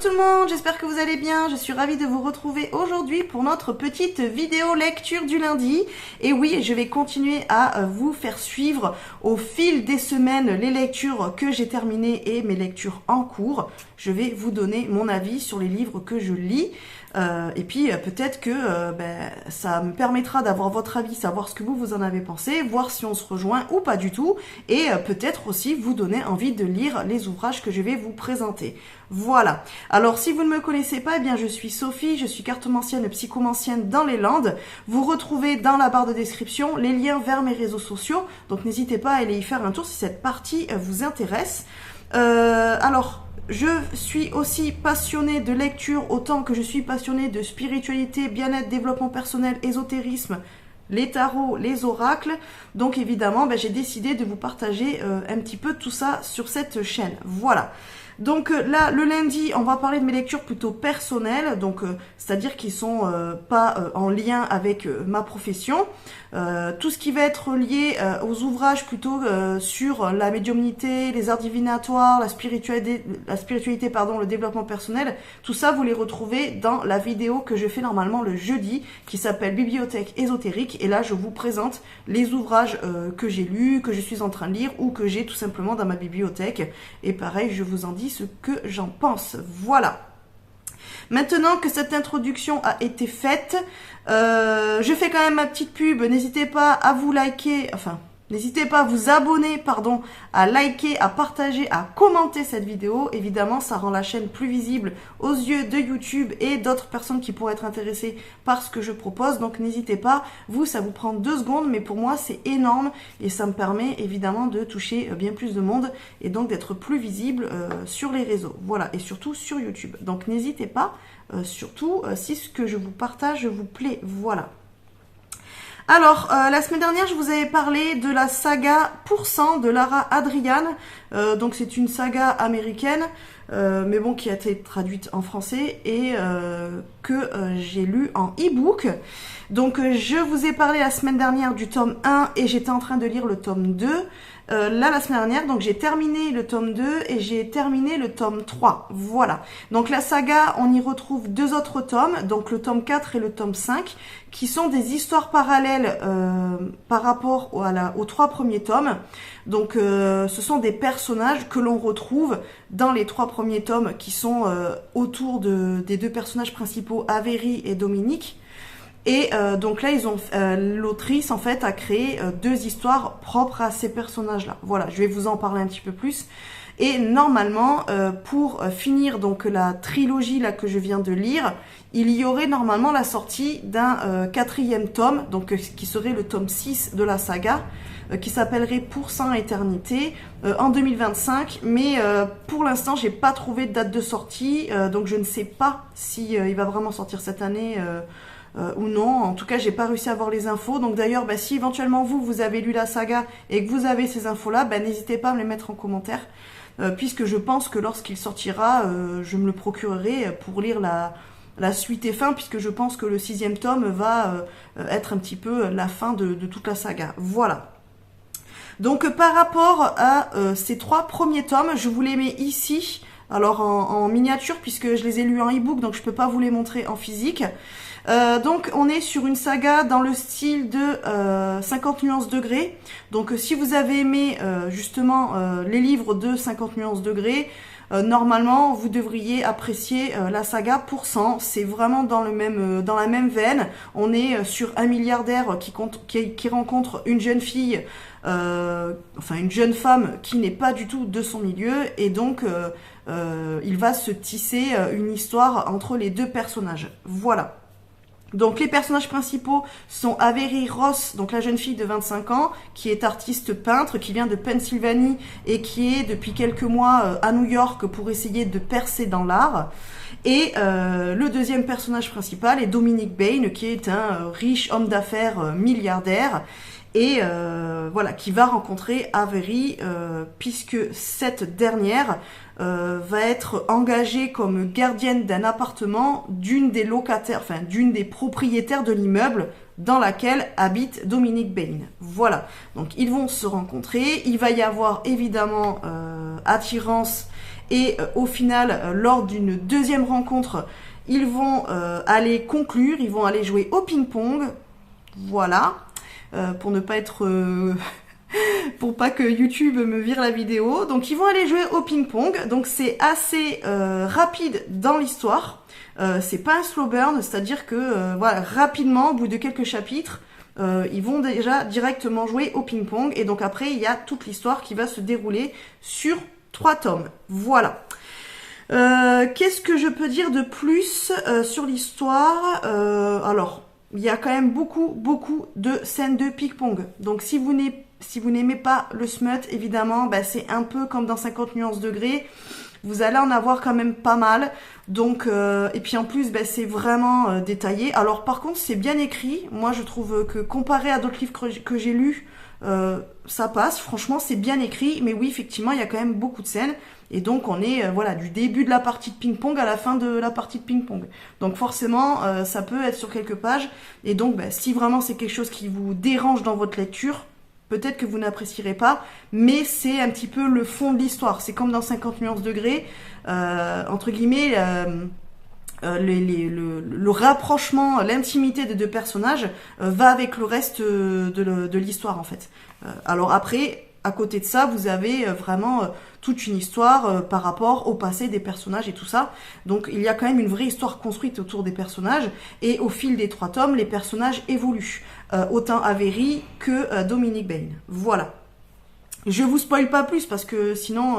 tout le monde, j'espère que vous allez bien. Je suis ravie de vous retrouver aujourd'hui pour notre petite vidéo lecture du lundi. Et oui, je vais continuer à vous faire suivre au fil des semaines les lectures que j'ai terminées et mes lectures en cours. Je vais vous donner mon avis sur les livres que je lis. Et puis peut-être que ça me permettra d'avoir votre avis, savoir ce que vous en avez pensé, voir si on se rejoint ou pas du tout, et peut-être aussi vous donner envie de lire les ouvrages que je vais vous présenter. Voilà. Alors si vous ne me connaissez pas, eh bien je suis Sophie, je suis cartomancienne et psychomancienne dans les Landes. Vous retrouvez dans la barre de description les liens vers mes réseaux sociaux, donc n'hésitez pas à aller y faire un tour si cette partie vous intéresse. Alors, je suis aussi passionnée de lecture autant que je suis passionnée de spiritualité, bien-être, développement personnel, ésotérisme, les tarots, les oracles. Donc évidemment, j'ai décidé de vous partager un petit peu tout ça sur cette chaîne. Voilà. Donc là, le lundi, on va parler de mes lectures plutôt personnelles, donc c'est-à-dire qui sont pas en lien avec ma profession. Tout ce qui va être lié aux ouvrages plutôt sur la médiumnité, les arts divinatoires, la spiritualité, le développement personnel, tout ça vous les retrouvez dans la vidéo que je fais normalement le jeudi, qui s'appelle Bibliothèque ésotérique. Et là, je vous présente les ouvrages que j'ai lus, que je suis en train de lire ou que j'ai tout simplement dans ma bibliothèque. Et pareil, je vous en dis ce que j'en pense. Voilà. Maintenant que cette introduction a été faite, je fais quand même ma petite pub. N'hésitez pas à vous liker, n'hésitez pas à vous abonner, à liker, à partager, à commenter cette vidéo. Évidemment, ça rend la chaîne plus visible aux yeux de YouTube et d'autres personnes qui pourraient être intéressées par ce que je propose. Donc n'hésitez pas, ça vous prend 2 secondes, mais pour moi c'est énorme et ça me permet évidemment de toucher bien plus de monde et donc d'être plus visible sur les réseaux. Voilà, et surtout sur YouTube. Donc n'hésitez pas, surtout si ce que je vous partage vous plaît. Voilà. Alors, la semaine dernière, je vous avais parlé de la saga Pourcent de Lara Adrian. Donc, c'est une saga américaine, mais bon, qui a été traduite en français et que j'ai lu en e-book. Donc, je vous ai parlé la semaine dernière du tome 1 et j'étais en train de lire le tome 2. Là, la semaine dernière, donc j'ai terminé le tome 2 et j'ai terminé le tome 3. Voilà. Donc la saga, on y retrouve 2 autres tomes, donc le tome 4 et le tome 5, qui sont des histoires parallèles par rapport aux 3 premiers tomes. Donc ce sont des personnages que l'on retrouve dans les 3 premiers tomes qui sont autour des 2 personnages principaux, Avery et Dominique. Et donc là, l'autrice en fait a créé 2 histoires propres à ces personnages-là. Voilà, je vais vous en parler un petit peu plus. Et normalement, pour finir donc la trilogie là que je viens de lire, il y aurait normalement la sortie d'un 4e tome, donc qui serait le tome 6 de la saga, qui s'appellerait Pourcent Éternité en 2025. Mais pour l'instant, j'ai pas trouvé de date de sortie, donc je ne sais pas si il va vraiment sortir cette année. Ou non, en tout cas j'ai pas réussi à avoir les infos. Donc d'ailleurs si éventuellement vous avez lu la saga et que vous avez ces infos là, n'hésitez pas à me les mettre en commentaire, puisque je pense que lorsqu'il sortira je me le procurerai pour lire la suite et fin, puisque je pense que le 6e tome va être un petit peu la fin de toute la saga. Voilà. Donc par rapport à ces 3 premiers tomes, je vous les mets ici, alors en miniature, puisque je les ai lus en e-book, donc je peux pas vous les montrer en physique. Donc on est sur une saga dans le style de 50 nuances degrés. Donc si vous avez aimé justement les livres de 50 nuances degrés, normalement vous devriez apprécier la saga Pourcent. C'est vraiment dans la même veine. On est sur un milliardaire qui rencontre une jeune fille, une jeune femme qui n'est pas du tout de son milieu, et donc il va se tisser une histoire entre les 2 personnages. Voilà. Donc les personnages principaux sont Avery Ross, donc la jeune fille de 25 ans, qui est artiste peintre, qui vient de Pennsylvanie et qui est depuis quelques mois à New York pour essayer de percer dans l'art. Et le 2e personnage principal est Dominic Bain, qui est un riche homme d'affaires milliardaire, et voilà, qui va rencontrer Avery, puisque cette dernière va être engagée comme gardienne d'un appartement d'une des locataires, d'une des propriétaires de l'immeuble dans laquelle habite Dominic Bain. Voilà, donc ils vont se rencontrer, il va y avoir évidemment attirance et au final, lors d'une deuxième rencontre, ils vont aller conclure, ils vont aller jouer au ping-pong, voilà, pour ne pas être... pour pas que YouTube me vire la vidéo. Donc ils vont aller jouer au ping-pong, donc c'est assez rapide dans l'histoire, c'est pas un slow burn, c'est-à-dire que voilà, rapidement, au bout de quelques chapitres, ils vont déjà directement jouer au ping-pong, et donc après il y a toute l'histoire qui va se dérouler sur 3 tomes, voilà. Qu'est-ce que je peux dire de plus sur l'histoire? Alors, il y a quand même beaucoup de scènes de ping-pong. Donc si vous n'aimez pas le smut, évidemment, bah, c'est un peu comme dans 50 nuances degrés. Vous allez en avoir quand même pas mal. Donc, et puis en plus, bah, c'est vraiment détaillé. Alors par contre, c'est bien écrit. Moi, je trouve que comparé à d'autres livres que j'ai lus, ça passe. Franchement, c'est bien écrit. Mais oui, effectivement, il y a quand même beaucoup de scènes. Et donc on est voilà, du début de la partie de ping-pong à la fin de la partie de ping-pong. Donc forcément, ça peut être sur quelques pages. Et donc bah, si vraiment c'est quelque chose qui vous dérange dans votre lecture, peut-être que vous n'apprécierez pas, mais c'est un petit peu le fond de l'histoire. C'est comme dans 50 nuances degrés, entre guillemets, le rapprochement, l'intimité des deux personnages va avec le reste de l'histoire en fait. Alors après, à côté de ça, vous avez vraiment toute une histoire par rapport au passé des personnages et tout ça. Donc il y a quand même une vraie histoire construite autour des personnages, et au fil des 3 tomes, les personnages évoluent. Autant Avery que Dominic Bain. Voilà. Je vous spoil pas plus parce que sinon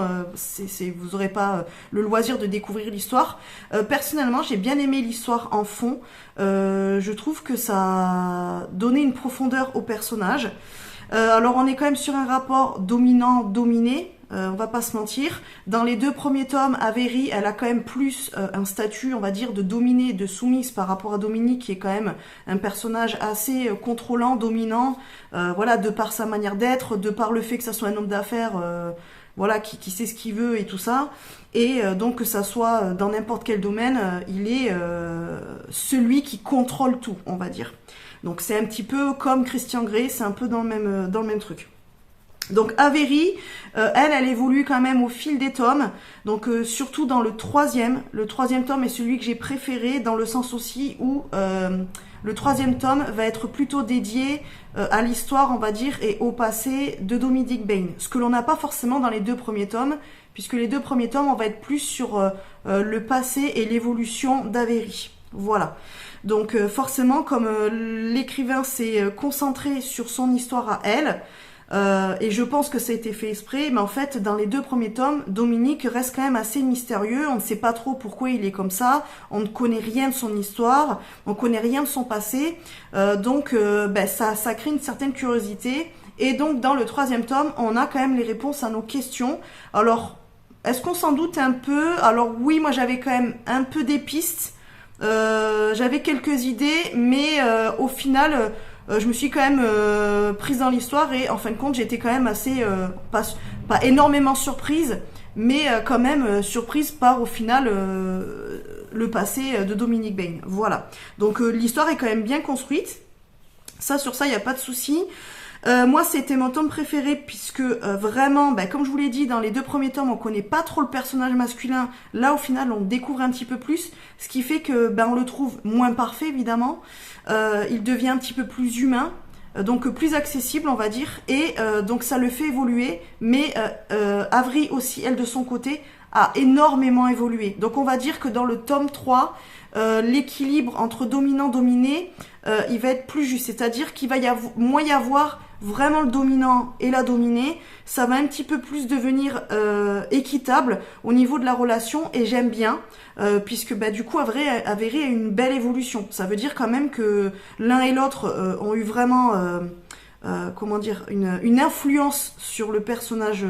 vous n'aurez pas le loisir de découvrir l'histoire. Personnellement, j'ai bien aimé l'histoire en fond. Je trouve que ça a donné une profondeur au personnage. Alors on est quand même sur un rapport dominant-dominé, on va pas se mentir. Dans les 2 premiers tomes, Avery, elle a quand même plus un statut, on va dire, de dominée, de soumise par rapport à Dominique, qui est quand même un personnage assez contrôlant, dominant, voilà, de par sa manière d'être, de par le fait que ça soit un homme d'affaires, voilà, qui sait ce qu'il veut et tout ça. Et donc que ça soit dans n'importe quel domaine, il est celui qui contrôle tout, on va dire. Donc c'est un petit peu comme Christian Grey, c'est un peu dans le même truc. Donc Avery, elle évolue quand même au fil des tomes, donc surtout dans le 3e. Le 3e tome est celui que j'ai préféré, dans le sens aussi où le 3e tome va être plutôt dédié à l'histoire, on va dire, et au passé de Dominic Bain. Ce que l'on n'a pas forcément dans les 2 premiers tomes, puisque les 2 premiers tomes, on va être plus sur le passé et l'évolution d'Avery. Voilà. Donc forcément, comme l'écrivain s'est concentré sur son histoire à elle, et je pense que ça a été fait exprès, mais en fait, dans les 2 premiers tomes, Dominique reste quand même assez mystérieux. On ne sait pas trop pourquoi il est comme ça. On ne connaît rien de son histoire. On ne connaît rien de son passé. Donc, ça crée une certaine curiosité. Et donc, dans le 3e tome, on a quand même les réponses à nos questions. Alors, est-ce qu'on s'en doute un peu? Alors oui, moi j'avais quand même un peu des pistes. J'avais quelques idées, mais au final, je me suis quand même prise dans l'histoire, et en fin de compte, j'étais quand même assez, pas énormément surprise, mais quand même surprise par, au final, le passé de Dominic Bain. Voilà. Donc l'histoire est quand même bien construite. Ça, sur ça, il n'y a pas de souci. Moi, c'était mon tome préféré puisque vraiment, comme je vous l'ai dit, dans les 2 premiers tomes, on connaît pas trop le personnage masculin. Là, au final, on découvre un petit peu plus, ce qui fait que on le trouve moins parfait, évidemment. Il devient un petit peu plus humain, donc plus accessible, on va dire, et donc ça le fait évoluer. Mais Avery aussi, elle de son côté, a énormément évolué. Donc on va dire que dans le tome 3, l'équilibre entre dominant-dominé, il va être plus juste, c'est-à-dire qu'il va moins y avoir vraiment le dominant et la dominée. Ça va un petit peu plus devenir équitable au niveau de la relation, et j'aime bien, puisque du coup Avery a une belle évolution. Ça veut dire quand même que l'un et l'autre ont eu vraiment comment dire, une influence sur le personnage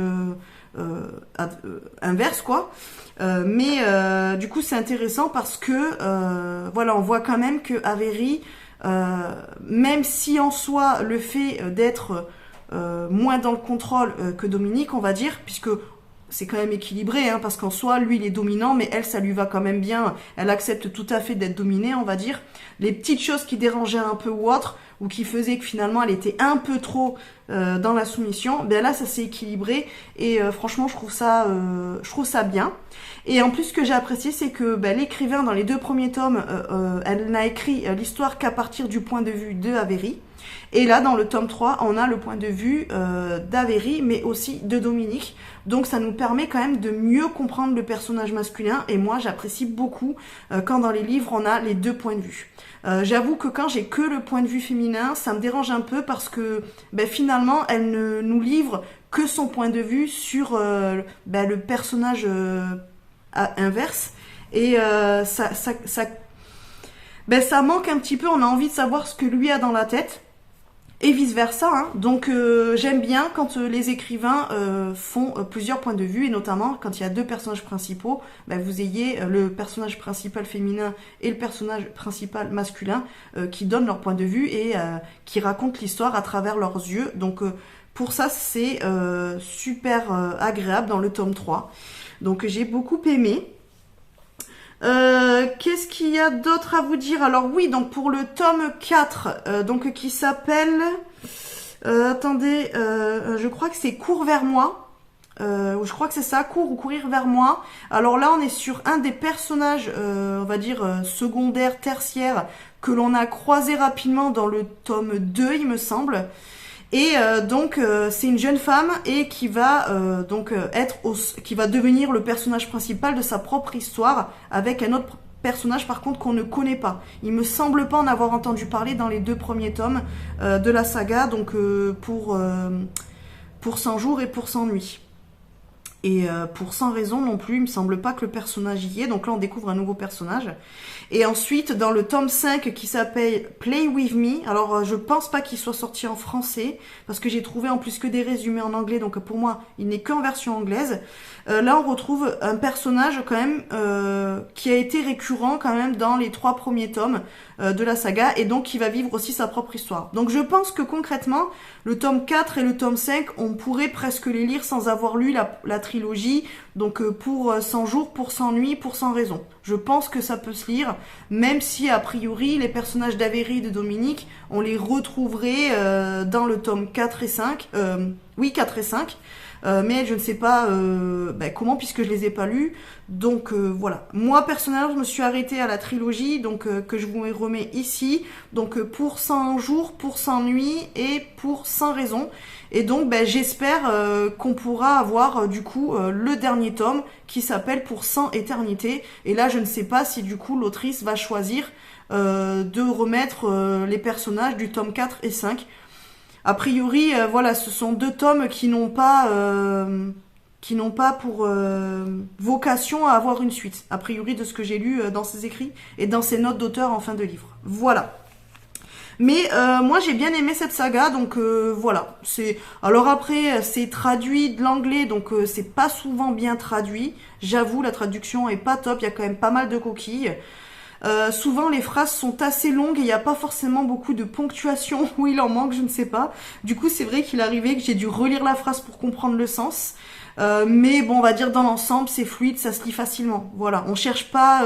inverse, quoi. Mais du coup c'est intéressant parce que voilà, on voit quand même que Avery, même si en soi le fait d'être moins dans le contrôle que Dominique, on va dire, puisque c'est quand même équilibré, hein, parce qu'en soi, lui, il est dominant, mais elle, ça lui va quand même bien. Elle accepte tout à fait d'être dominée, on va dire. Les petites choses qui dérangeaient un peu ou autre, ou qui faisait que finalement elle était un peu trop dans la soumission, ben là ça s'est équilibré et franchement je trouve ça bien. Et en plus ce que j'ai apprécié c'est que ben, l'écrivain dans les 2 premiers tomes, elle n'a écrit l'histoire qu'à partir du point de vue de Avery. Et là, dans le tome 3, on a le point de vue d'Avery, mais aussi de Dominique. Donc ça nous permet quand même de mieux comprendre le personnage masculin. Et moi, j'apprécie beaucoup quand dans les livres, on a les 2 points de vue. J'avoue que quand j'ai que le point de vue féminin, ça me dérange un peu parce que ben, finalement, elle ne nous livre que son point de vue sur ben, le personnage inverse. Et ben, ça manque un petit peu, on a envie de savoir ce que lui a dans la tête. Et vice versa, hein. Donc j'aime bien quand les écrivains font plusieurs points de vue, et notamment quand il y a 2 personnages principaux, ben, vous ayez le personnage principal féminin et le personnage principal masculin qui donnent leur point de vue et qui racontent l'histoire à travers leurs yeux. Donc pour ça c'est super agréable dans le tome 3. Donc j'ai beaucoup aimé. Qu'est-ce qu'il y a d'autre à vous dire? Alors oui, donc pour le tome 4, donc qui s'appelle... attendez, je crois que c'est Cours vers moi. Je crois que c'est ça, Cours ou Courir vers moi. Alors là, on est sur un des personnages, on va dire, secondaires, tertiaires, que l'on a croisé rapidement dans le tome 2, il me semble. Et donc c'est une jeune femme et qui va qui va devenir le personnage principal de sa propre histoire avec un autre personnage par contre qu'on ne connaît pas. Il me semble pas en avoir entendu parler dans les 2 premiers tomes de la saga, donc pour 100 jours et pour 100 nuits. Et pour 100 raisons non plus, il me semble pas que le personnage y est, donc là on découvre un nouveau personnage. Et ensuite, dans le tome 5 qui s'appelle Play With Me, alors je pense pas qu'il soit sorti en français, parce que j'ai trouvé en plus que des résumés en anglais, donc pour moi, il n'est qu'en version anglaise. Là, on retrouve un personnage quand même qui a été récurrent quand même dans les 3 premiers tomes de la saga, et donc qui va vivre aussi sa propre histoire. Donc je pense que concrètement, le tome 4 et le tome 5, on pourrait presque les lire sans avoir lu la trilogie, donc pour 100 jours, pour 100 nuits, pour 100 raisons. Je pense que ça peut se lire, même si a priori les personnages d'Avery et de Dominique, on les retrouverait dans le tome 4 et 5, 4 et 5, mais je ne sais pas comment puisque je les ai pas lus. Donc voilà. Moi personnellement, je me suis arrêtée à la trilogie, donc que je vous remets ici. Donc pour 100 jours, pour 100 nuits et pour 100 raisons. Et donc j'espère qu'on pourra avoir du coup le dernier tome qui s'appelle Pour 100 éternités. Et là je ne sais pas si du coup l'autrice va choisir de remettre les personnages du tome 4 et 5. A priori, voilà, ce sont 2 tomes qui n'ont pas pour vocation à avoir une suite. A priori, de ce que j'ai lu dans ses écrits et dans ses notes d'auteur en fin de livre. Voilà. Mais moi, j'ai bien aimé cette saga, donc voilà. Alors après, c'est traduit de l'anglais, donc c'est pas souvent bien traduit. J'avoue, la traduction est pas top. Il y a quand même pas mal de coquilles. Souvent les phrases sont assez longues et il n'y a pas forcément beaucoup de ponctuation, ou il en manque, je ne sais pas. Du coup c'est vrai qu'il arrivait que j'ai dû relire la phrase pour comprendre le sens. Mais bon, on va dire dans l'ensemble c'est fluide, ça se lit facilement. Voilà, on cherche pas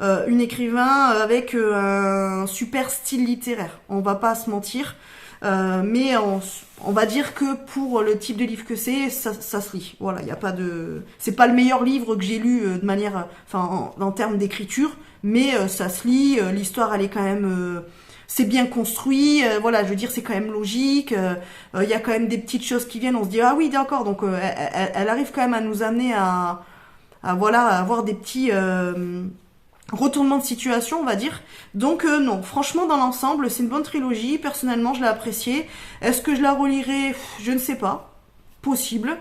une écrivain avec un super style littéraire, on va pas se mentir. Mais on va dire que pour le type de livre que c'est, ça se lit. Voilà, il y a pas de, c'est pas le meilleur livre que j'ai lu de manière, en termes d'écriture, mais ça se lit. L'histoire, elle est quand même, c'est bien construit. Voilà, je veux dire, c'est quand même logique. Il y a quand même des petites choses qui viennent. On se dit ah oui, d'accord. Donc elle arrive quand même à nous amener à avoir des petits retournement de situation, on va dire. Donc non, franchement dans l'ensemble c'est une bonne trilogie, personnellement je l'ai appréciée. Est-ce que je la relirai? Je ne sais pas, possible,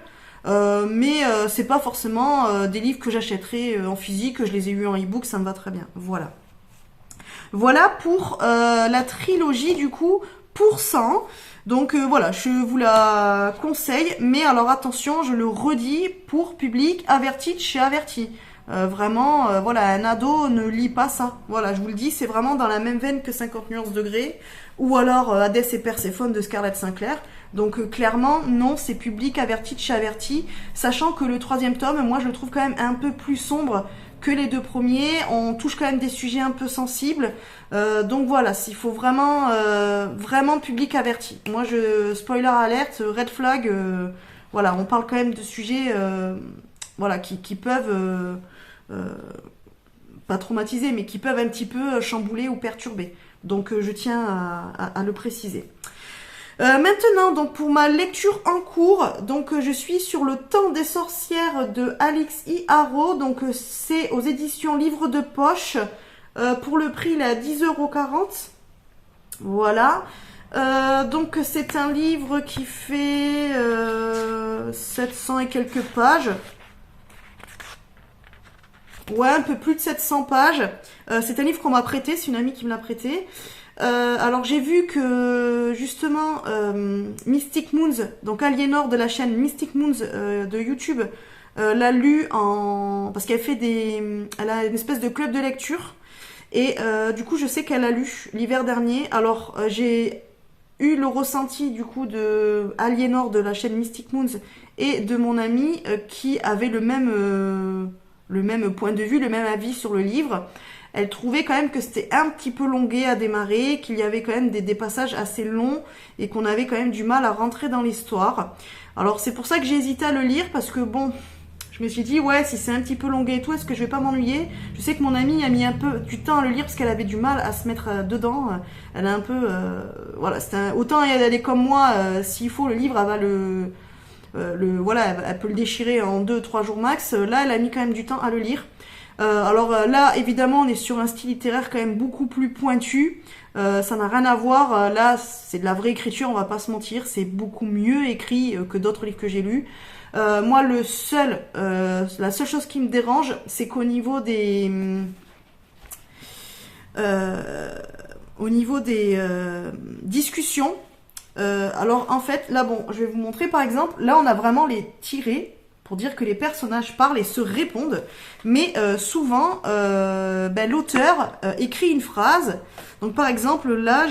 mais c'est pas forcément des livres que j'achèterai en physique. Je les ai eus en e-book, ça me va très bien. Voilà pour la trilogie du coup pour 100. Donc voilà, je vous la conseille, mais alors attention, je le redis, pour public averti de chez Averti. Vraiment, voilà, un ado ne lit pas ça. Voilà, je vous le dis, c'est vraiment dans la même veine que 50 nuances degrés, ou alors Hadès et Perséphone de Scarlett Sinclair. Donc clairement, non, c'est public averti de chez Averti, sachant que le 3e tome, moi je le trouve quand même un peu plus sombre que les deux premiers. On touche quand même des sujets un peu sensibles. Donc voilà, s'il faut vraiment, vraiment public averti. Moi, spoiler alerte, red flag, voilà, on parle quand même de sujets, voilà, qui peuvent, pas traumatiser, mais qui peuvent un petit peu chambouler ou perturber. Donc je tiens à le préciser. Maintenant, donc pour ma lecture en cours, donc je suis sur Le Temps des sorcières de Alix I. Harrow. Donc c'est aux éditions Livre de Poche. Pour le prix, il est à 10,40 €. Voilà. Donc c'est un livre qui fait 700 et quelques pages. Ouais, un peu plus de 700 pages. C'est un livre qu'on m'a prêté, c'est une amie qui me l'a prêté. Alors j'ai vu que justement Mystic Moons, donc Aliénor de la chaîne Mystic Moons de YouTube, l'a lu parce qu'elle fait elle a une espèce de club de lecture et du coup je sais qu'elle a lu l'hiver dernier. Alors j'ai eu le ressenti du coup de Aliénor de la chaîne Mystic Moons et de mon ami qui avait le même point de vue, le même avis sur le livre. Elle trouvait quand même que c'était un petit peu longué à démarrer, qu'il y avait quand même des passages assez longs et qu'on avait quand même du mal à rentrer dans l'histoire. Alors c'est pour ça que j'ai hésité à le lire parce que bon, je me suis dit ouais, si c'est un petit peu longué et tout, est-ce que je vais pas m'ennuyer? Je sais que mon amie a mis un peu du temps à le lire parce qu'elle avait du mal à se mettre dedans. Elle a un peu, voilà, autant elle est comme moi, s'il faut le livre, elle va voilà, elle peut le déchirer en 2-3 jours max. Là, elle a mis quand même du temps à le lire. Alors là, évidemment, on est sur un style littéraire quand même beaucoup plus pointu. Ça n'a rien à voir. Là, c'est de la vraie écriture, on va pas se mentir. C'est beaucoup mieux écrit que d'autres livres que j'ai lus. Moi, la seule chose qui me dérange, c'est qu'au niveau des discussions, alors en fait, là bon, je vais vous montrer par exemple, là on a vraiment les tirés pour dire que les personnages parlent et se répondent, mais souvent l'auteur écrit une phrase. Donc par exemple là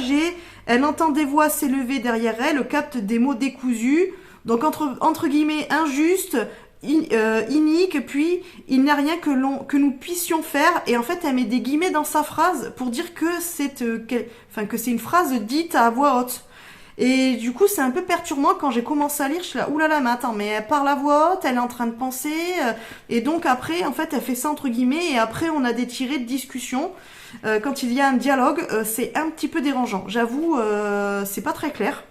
elle entend des voix s'élever derrière elle, capte des mots décousus, donc entre guillemets injuste, inique, puis il n'y a rien que nous puissions faire, et en fait elle met des guillemets dans sa phrase pour dire que c'est une phrase dite à voix haute. Et du coup, c'est un peu perturbant quand j'ai commencé à lire. Je suis là, oulala, mais attends, mais elle parle à voix haute, elle est en train de penser. Et donc après, en fait, elle fait ça entre guillemets. Et après, on a des tirés de discussion. Quand il y a un dialogue, c'est un petit peu dérangeant. J'avoue, c'est pas très clair.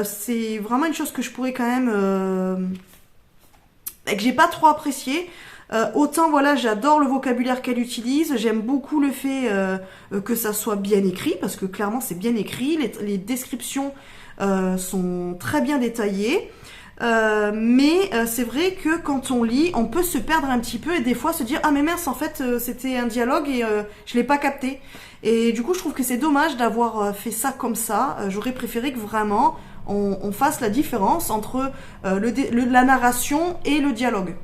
C'est vraiment une chose que je pourrais quand même... que j'ai pas trop apprécié. Autant voilà, j'adore le vocabulaire qu'elle utilise, j'aime beaucoup le fait que ça soit bien écrit, parce que clairement c'est bien écrit, les descriptions sont très bien détaillées, mais c'est vrai que quand on lit, on peut se perdre un petit peu et des fois se dire « Ah mais mince, en fait c'était un dialogue et je l'ai pas capté ». Et du coup je trouve que c'est dommage d'avoir fait ça comme ça. J'aurais préféré que vraiment on fasse la différence entre la narration et le dialogue.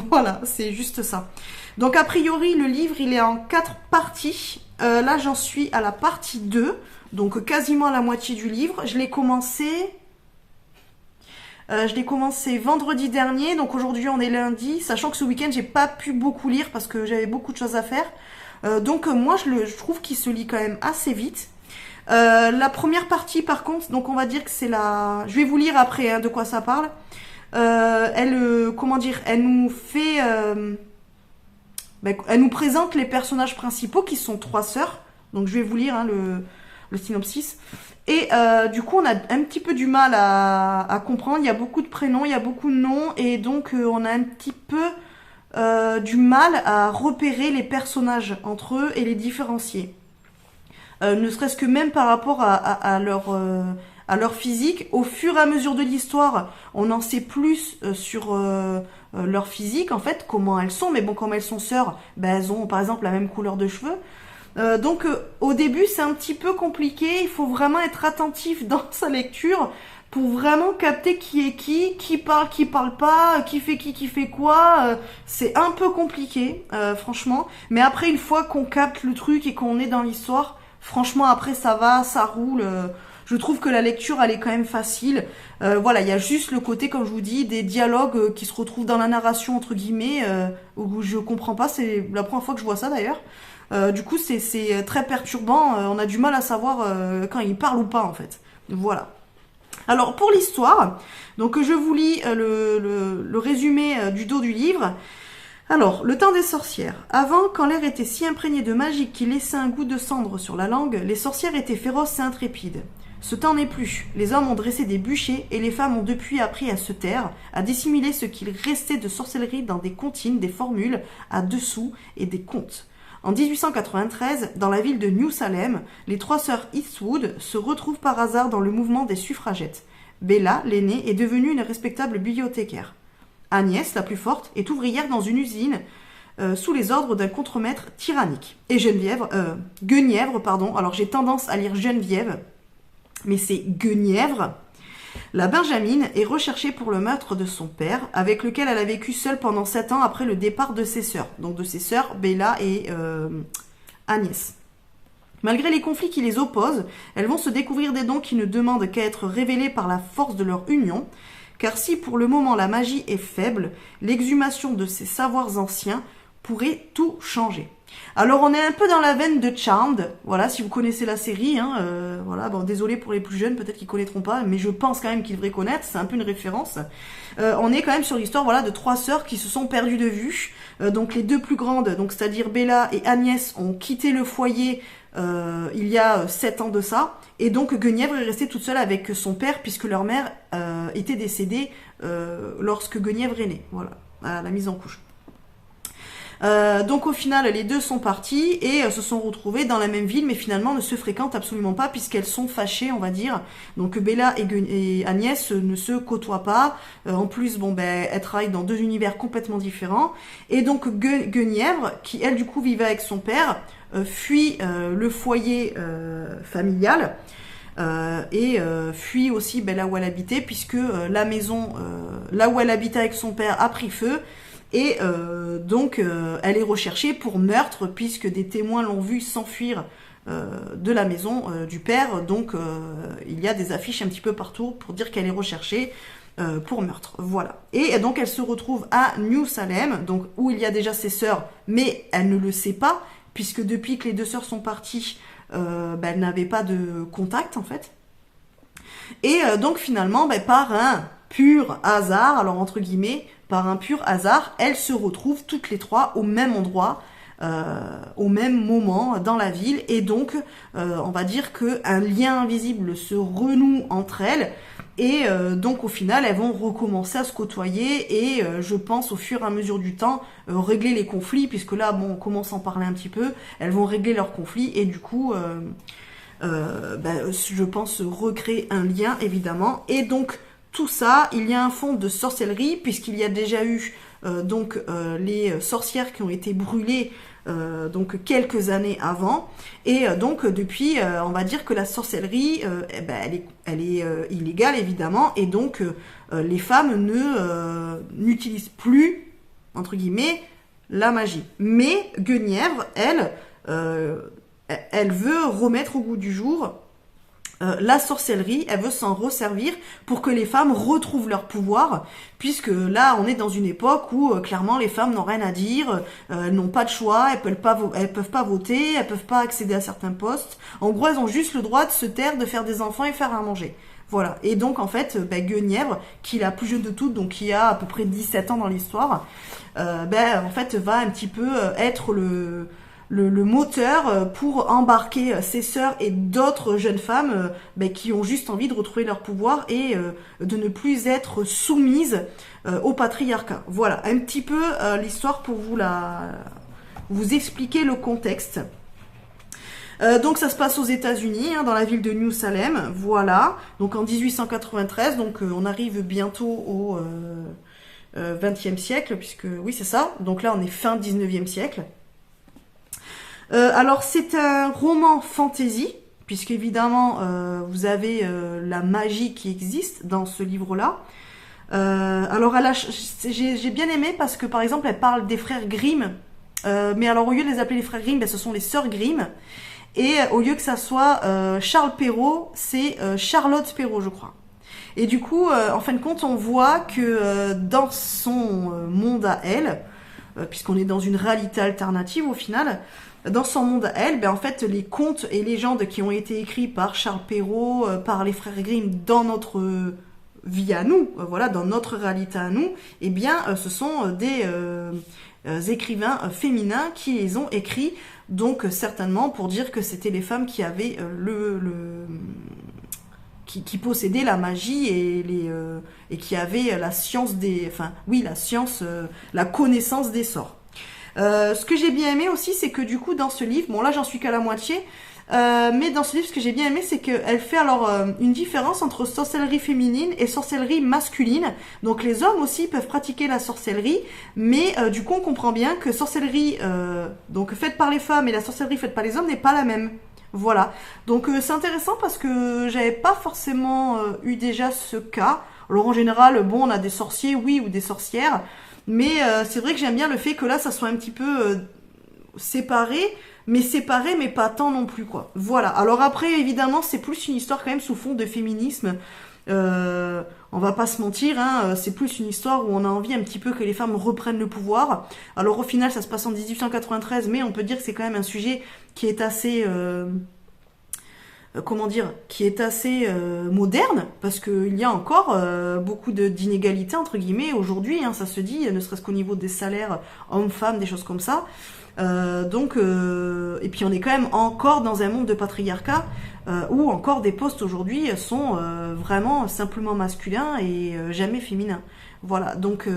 Voilà, c'est juste ça. Donc a priori, le livre, il est en 4 parties. Là, j'en suis à la partie 2, donc quasiment à la moitié du livre. Je l'ai commencé vendredi dernier, donc aujourd'hui on est lundi, sachant que ce week-end, j'ai pas pu beaucoup lire parce que j'avais beaucoup de choses à faire. Donc moi, je trouve qu'il se lit quand même assez vite. La première partie, par contre, donc on va dire que c'est la... Je vais vous lire après de quoi ça parle. Elle nous fait, elle nous présente les personnages principaux qui sont 3 sœurs. Donc je vais vous lire le synopsis. Et du coup, on a un petit peu du mal à comprendre. Il y a beaucoup de prénoms, il y a beaucoup de noms, et donc on a un petit peu du mal à repérer les personnages entre eux et les différencier. Ne serait-ce que même par rapport à leur physique. Au fur et à mesure de l'histoire, on en sait plus sur leur physique, en fait, comment elles sont. Mais bon, comme elles sont sœurs, elles ont par exemple la même couleur de cheveux. Donc au début, c'est un petit peu compliqué. Il faut vraiment être attentif dans sa lecture pour vraiment capter qui est qui parle pas, qui fait quoi. C'est un peu compliqué, franchement. Mais après, une fois qu'on capte le truc et qu'on est dans l'histoire, franchement, après, ça va, ça roule. Je trouve que la lecture, elle est quand même facile. Voilà, il y a juste le côté, comme je vous dis, des dialogues qui se retrouvent dans la narration, entre guillemets, où je comprends pas. C'est la première fois que je vois ça, d'ailleurs. Du coup, c'est très perturbant. On a du mal à savoir quand il parle ou pas, en fait. Voilà. Alors, pour l'histoire, donc je vous lis le résumé du dos du livre. Alors, le temps des sorcières. Avant, quand l'air était si imprégné de magie qu'il laissait un goût de cendre sur la langue, les sorcières étaient féroces et intrépides. Ce temps n'est plus. Les hommes ont dressé des bûchers et les femmes ont depuis appris à se taire, à dissimuler ce qu'il restait de sorcellerie dans des comptines, des formules, à dessous et des contes. En 1893, dans la ville de New Salem, les trois sœurs Eastwood se retrouvent par hasard dans le mouvement des suffragettes. Bella, l'aînée, est devenue une respectable bibliothécaire. Agnès, la plus forte, est ouvrière dans une usine sous les ordres d'un contremaître tyrannique. Et Guenièvre, alors j'ai tendance à lire Geneviève, mais c'est Guenièvre. La Benjamine est recherchée pour le meurtre de son père, avec lequel elle a vécu seule pendant 7 ans après le départ de ses sœurs. Donc de ses sœurs, Bella et Agnès. Malgré les conflits qui les opposent, elles vont se découvrir des dons qui ne demandent qu'à être révélés par la force de leur union, car si pour le moment la magie est faible, l'exhumation de ces savoirs anciens pourrait tout changer. Alors on est un peu dans la veine de Charmed, voilà, si vous connaissez la série, voilà, bon, désolé pour les plus jeunes, peut-être qu'ils connaîtront pas, mais je pense quand même qu'ils devraient connaître, c'est un peu une référence. On est quand même sur l'histoire, voilà, de 3 sœurs qui se sont perdues de vue, donc les 2 plus grandes, donc c'est-à-dire Bella et Agnès, ont quitté le foyer il y a 7 ans de ça, et donc Guenièvre est restée toute seule avec son père, puisque leur mère était décédée lorsque Guenièvre est née, voilà, à la mise en couche. Donc au final, les 2 sont parties et se sont retrouvées dans la même ville, mais finalement ne se fréquentent absolument pas puisqu'elles sont fâchées, on va dire. Donc Bella et Agnès ne se côtoient pas. En plus, bon ben, elles travaillent dans 2 univers complètement différents. Et donc Guenièvre, qui elle du coup vivait avec son père, fuit le foyer familial. Et fuit aussi là où elle habitait, puisque la maison là où elle habitait avec son père a pris feu. Et donc elle est recherchée pour meurtre, puisque des témoins l'ont vue s'enfuir de la maison du père. Donc il y a des affiches un petit peu partout pour dire qu'elle est recherchée pour meurtre. Voilà. Et donc elle se retrouve à New Salem, donc où il y a déjà ses sœurs, mais elle ne le sait pas, puisque depuis que les 2 sœurs sont parties, elle n'avait pas de contact en fait. Et donc finalement, par un pur hasard, alors entre guillemets, par un pur hasard, elles se retrouvent toutes les 3 au même endroit, au même moment dans la ville, et donc on va dire qu'un lien invisible se renoue entre elles, et donc au final elles vont recommencer à se côtoyer, et je pense au fur et à mesure du temps régler les conflits, puisque là bon, on commence à en parler un petit peu, elles vont régler leurs conflits, et du coup je pense recréer un lien évidemment. Et donc tout ça, il y a un fond de sorcellerie, puisqu'il y a déjà eu les sorcières qui ont été brûlées donc quelques années avant, et donc depuis on va dire que la sorcellerie elle est illégale évidemment, et donc les femmes n'utilisent plus entre guillemets la magie. Mais Guenièvre, elle veut remettre au goût du jour la sorcellerie, elle veut s'en resservir pour que les femmes retrouvent leur pouvoir, puisque là on est dans une époque où clairement les femmes n'ont rien à dire, elles n'ont pas de choix, elles peuvent pas voter, elles peuvent pas accéder à certains postes. En gros, elles ont juste le droit de se taire, de faire des enfants et faire à manger. Voilà. Et donc en fait, Guenièvre, qui est la plus jeune de toutes, donc qui a à peu près 17 ans dans l'histoire, en fait va un petit peu être le moteur pour embarquer ses sœurs et d'autres jeunes femmes qui ont juste envie de retrouver leur pouvoir et de ne plus être soumises au patriarcat. Voilà, un petit peu l'histoire pour vous expliquer le contexte. Donc ça se passe aux États-Unis, dans la ville de New Salem, voilà. Donc en 1893, donc on arrive bientôt au 20e siècle, puisque oui c'est ça. Donc là on est fin 19e siècle. Alors c'est un roman fantasy, puisqu'évidemment vous avez la magie qui existe dans ce livre-là. Alors j'ai bien aimé parce que par exemple elle parle des frères Grimm, mais alors au lieu de les appeler les frères Grimm, ce sont les sœurs Grimm. Et au lieu que ça soit Charles Perrault, c'est Charlotte Perrault, je crois. Et du coup, en fin de compte, on voit que dans son monde à elle, puisqu'on est dans une réalité alternative au final, dans son monde à elle, ben en fait, les contes et légendes qui ont été écrits par Charles Perrault, par les frères Grimm dans notre vie à nous, voilà, dans notre réalité à nous, eh bien, ce sont des écrivains féminins qui les ont écrits, donc certainement pour dire que c'était les femmes qui avaient qui possédaient la magie et qui avaient la science la connaissance des sorts. Ce que j'ai bien aimé aussi, c'est que du coup dans ce livre, bon là j'en suis qu'à la moitié, mais dans ce livre, ce que j'ai bien aimé, c'est qu'elle fait alors une différence entre sorcellerie féminine et sorcellerie masculine. Donc les hommes aussi peuvent pratiquer la sorcellerie, mais du coup on comprend bien que sorcellerie donc faite par les femmes et la sorcellerie faite par les hommes n'est pas la même. Voilà. Donc c'est intéressant parce que j'avais pas forcément eu déjà ce cas. Alors en général, bon, on a des sorciers, oui, ou des sorcières, mais c'est vrai que j'aime bien le fait que là, ça soit un petit peu séparé, mais pas tant non plus, quoi. Voilà. Alors après, évidemment, c'est plus une histoire quand même sous fond de féminisme. On va pas se mentir, hein, c'est plus une histoire où on a envie un petit peu que les femmes reprennent le pouvoir. Alors au final, ça se passe en 1893, mais on peut dire que c'est quand même un sujet qui est assez... qui est assez moderne, parce qu'il y a encore beaucoup d'inégalités, entre guillemets, aujourd'hui, hein, ça se dit, ne serait-ce qu'au niveau des salaires hommes-femmes, des choses comme ça. Et puis on est quand même encore dans un monde de patriarcat, où encore des postes aujourd'hui sont vraiment simplement masculins et jamais féminins. Voilà, donc...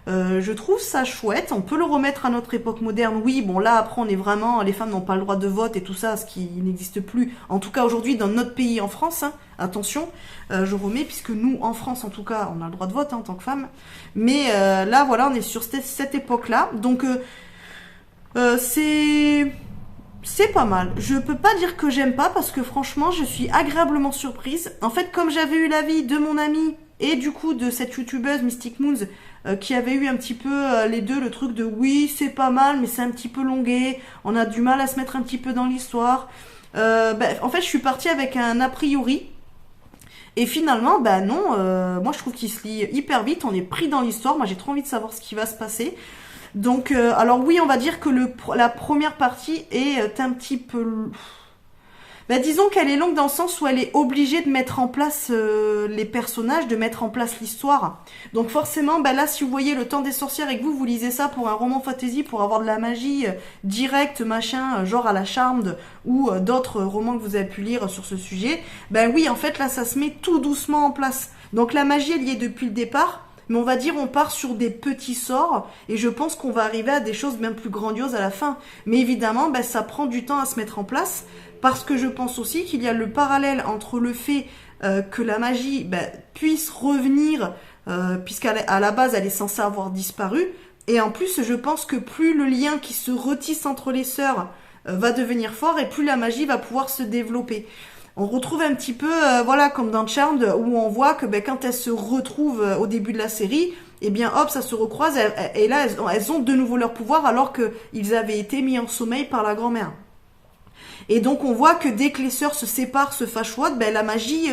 je trouve ça chouette, on peut le remettre à notre époque moderne, oui, bon là après on est vraiment, les femmes n'ont pas le droit de vote et tout ça, ce qui n'existe plus, en tout cas aujourd'hui dans notre pays en France, hein, attention, je remets, puisque nous en France en tout cas on a le droit de vote hein, en tant que femme, mais là voilà on est sur cette époque-là, donc c'est pas mal. Je peux pas dire que j'aime pas parce que franchement je suis agréablement surprise. En fait comme j'avais eu l'avis de mon ami et du coup de cette youtubeuse Mystic Moons qui avait eu un petit peu les deux, le truc de oui c'est pas mal mais c'est un petit peu longué, on a du mal à se mettre un petit peu dans l'histoire. En fait je suis partie avec un a priori et finalement non, moi je trouve qu'il se lit hyper vite, on est pris dans l'histoire, moi j'ai trop envie de savoir ce qui va se passer. Donc, alors oui, on va dire que la première partie est un petit peu... disons qu'elle est longue dans le sens où elle est obligée de mettre en place les personnages, de mettre en place l'histoire. Donc forcément, là, si vous voyez Le Temps des sorcières et que vous lisez ça pour un roman fantasy, pour avoir de la magie directe, machin, genre à la Charmed, ou d'autres romans que vous avez pu lire sur ce sujet, oui, en fait, là, ça se met tout doucement en place. Donc la magie, elle y est depuis le départ. Mais on va dire on part sur des petits sorts et je pense qu'on va arriver à des choses bien plus grandioses à la fin. Mais évidemment, ça prend du temps à se mettre en place parce que je pense aussi qu'il y a le parallèle entre le fait que la magie puisse revenir puisqu'à la base elle est censée avoir disparu. Et en plus, je pense que plus le lien qui se retisse entre les sœurs va devenir fort et plus la magie va pouvoir se développer. On retrouve un petit peu, comme dans Charmed, où on voit que quand elles se retrouvent au début de la série, hop, ça se recroise, et là, elles ont de nouveau leur pouvoir, alors qu'ils avaient été mis en sommeil par la grand-mère. Et donc, on voit que dès que les sœurs se séparent, se fâchoient, la magie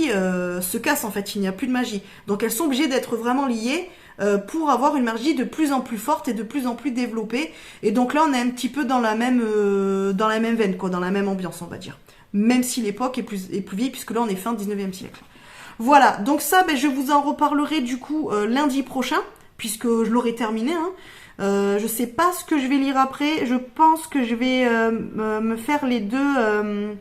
se casse, en fait, il n'y a plus de magie. Donc, elles sont obligées d'être vraiment liées pour avoir une magie de plus en plus forte et de plus en plus développée. Et donc là, on est un petit peu dans la même veine, quoi, dans la même ambiance, on va dire. Même si l'époque est plus vieille, puisque là on est fin 19e siècle. Voilà, donc ça, je vous en reparlerai du coup lundi prochain, puisque je l'aurai terminé. Je sais pas ce que je vais lire après, je pense que je vais me faire les deux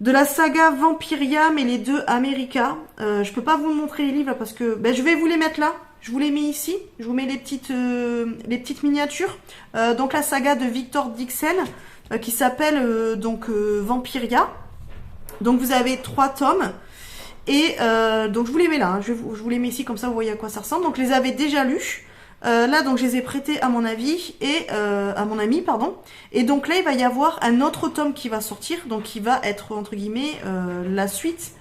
de la saga Vampiria, mais les deux America. Je peux pas vous montrer les livres là, parce que je vais vous les mettre là. Je vous les mets ici, je vous mets les petites miniatures. Donc la saga de Victor Dixon, qui s'appelle Vampiria. Donc vous avez 3 tomes. Et donc je vous les mets là, je vous les mets ici comme ça vous voyez à quoi ça ressemble. Donc je les avais déjà lus. Là donc je les ai prêtés à mon ami pardon. Et donc là il va y avoir un autre tome qui va sortir, donc qui va être entre guillemets la suite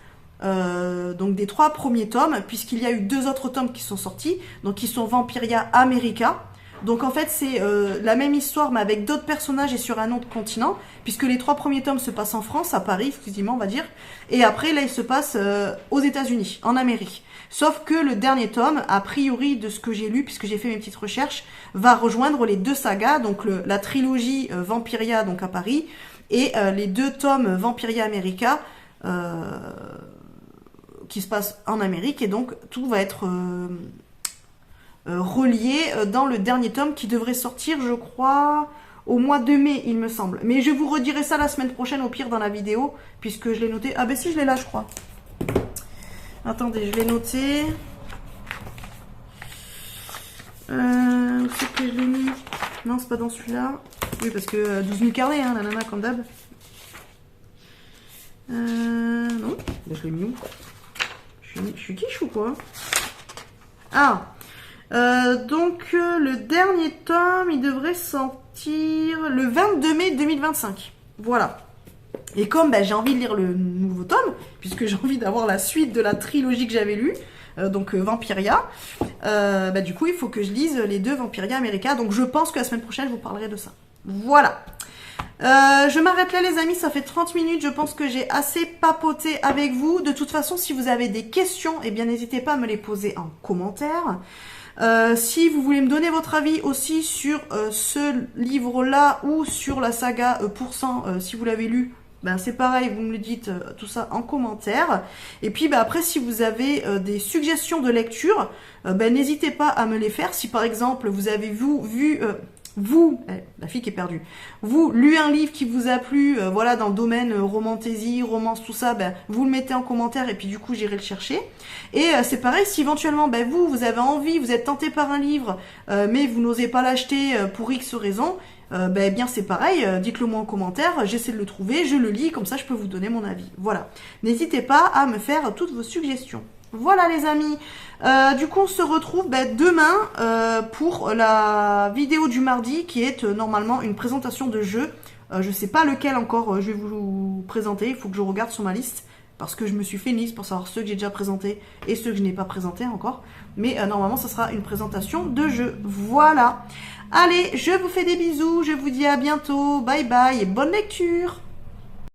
donc des 3 premiers tomes, puisqu'il y a eu 2 autres tomes qui sont sortis, donc qui sont Vampiria America. Donc en fait c'est la même histoire mais avec d'autres personnages et sur un autre continent, puisque les 3 premiers tomes se passent en France, à Paris exclusivement on va dire, et après là il se passe aux États-Unis, en Amérique. Sauf que le dernier tome, a priori de ce que j'ai lu, puisque j'ai fait mes petites recherches, va rejoindre les 2 sagas, donc la trilogie Vampiria donc à Paris, et les 2 tomes Vampiria America qui se passent en Amérique, et donc tout va être relié dans le dernier tome qui devrait sortir, je crois, au mois de mai, il me semble. Mais je vous redirai ça la semaine prochaine, au pire, dans la vidéo, puisque je l'ai noté. Ah ben si, je l'ai là, je crois. Attendez, je l'ai noté. Où c'est que je l'ai mis? Non, c'est pas dans celui-là. Oui, parce que 12 000 carnets, hein, la nana, comme d'hab. Non, ben, je l'ai mis où? Je suis quiche ou quoi? Ah, donc le dernier tome, il devrait sortir le 22 mai 2025. Voilà. Et comme j'ai envie de lire le nouveau tome, puisque j'ai envie d'avoir la suite de la trilogie que j'avais lue, donc Vampiria, du coup il faut que je lise les 2 Vampiria America. Donc je pense que la semaine prochaine je vous parlerai de ça. Voilà. Je m'arrête là les amis, ça fait 30 minutes, je pense que j'ai assez papoté avec vous. De toute façon, si vous avez des questions, eh bien n'hésitez pas à me les poser en commentaire. Si vous voulez me donner votre avis aussi sur ce livre-là ou sur la saga %, si vous l'avez lu, c'est pareil, vous me le dites tout ça en commentaire. Et puis après, si vous avez des suggestions de lecture, n'hésitez pas à me les faire. Si par exemple vous avez la fille qui est perdue, vous lu un livre qui vous a plu, voilà, dans le domaine romantaisie, romance, tout ça, vous le mettez en commentaire et puis du coup j'irai le chercher. Et c'est pareil, si éventuellement vous avez envie, vous êtes tenté par un livre, mais vous n'osez pas l'acheter pour X raison, bien c'est pareil, dites-le moi en commentaire, j'essaie de le trouver, je le lis, comme ça je peux vous donner mon avis. Voilà, n'hésitez pas à me faire toutes vos suggestions. Voilà les amis, du coup on se retrouve demain pour la vidéo du mardi qui est normalement une présentation de jeu. Je sais pas lequel encore je vais vous présenter, il faut que je regarde sur ma liste parce que je me suis fait une liste pour savoir ceux que j'ai déjà présentés et ceux que je n'ai pas présentés encore. Mais normalement ça sera une présentation de jeu. Voilà, allez, je vous fais des bisous, je vous dis à bientôt, bye bye et bonne lecture.